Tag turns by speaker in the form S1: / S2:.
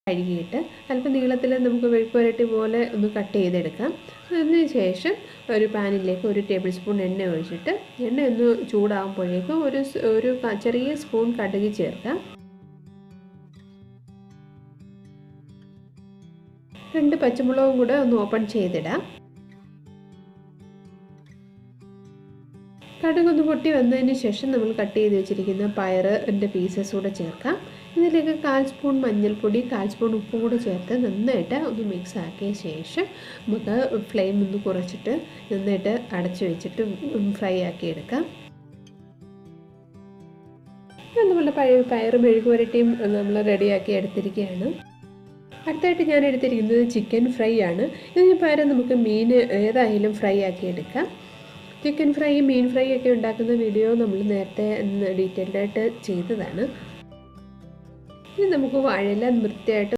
S1: കഴുകിയിട്ട് അല്പം നീളത്തിൽ നമുക്ക് മെഴുക്കുവരട്ടി പോലെ ഒന്ന് കട്ട് ചെയ്തെടുക്കാം. അതിന് ശേഷം ഒരു പാനിലേക്ക് 1 ടേബിൾ സ്പൂൺ എണ്ണ ഒഴിച്ചിട്ട് എണ്ണ ഒന്ന് ചൂടാകുമ്പോഴേക്കും ഒരു ചെറിയ സ്പൂൺ കടുക് ചേർക്കാം. 2 പച്ചമുളകും കൂടെ ഒന്ന് ഓപ്പൺ ചെയ്തിടാം. കടുകൊന്ന് പൊട്ടി വന്നതിന് ശേഷം നമ്മൾ കട്ട് ചെയ്ത് വെച്ചിരിക്കുന്ന പയറിൻ്റെ പീസസ് കൂടെ ചേർക്കാം. ഇതിലേക്ക് 1/4 സ്പൂൺ മഞ്ഞൾപ്പൊടി, 1/4 സ്പൂൺ ഉപ്പും കൂടെ ചേർത്ത് നന്നായിട്ട് ഒന്ന് മിക്സ് ആക്കിയ ശേഷം നമുക്ക് ഫ്ലെയിം ഒന്ന് കുറച്ചിട്ട് നന്നായിട്ട് അടച്ചു വെച്ചിട്ട് ഫ്രൈ ആക്കി എടുക്കാം. അതുപോലെ പയർ മെഴുക്ക് പുരട്ടിയും നമ്മൾ റെഡിയാക്കി എടുത്തിരിക്കുകയാണ്. അടുത്തായിട്ട് ഞാൻ എടുത്തിരിക്കുന്നത് ചിക്കൻ ഫ്രൈ ആണ്. ഇതിന് പകരം നമുക്ക് മീൻ ഏതായാലും ഫ്രൈ ആക്കി എടുക്കാം. ചിക്കൻ ഫ്രൈ, മീൻ ഫ്രൈ ഒക്കെ ഉണ്ടാക്കുന്ന വീഡിയോ നമ്മൾ നേരത്തെ ഡീറ്റെയിൽഡായിട്ട് ചെയ്തതാണ്. ഇനി നമുക്ക് വാഴയില വൃത്തിയായിട്ട്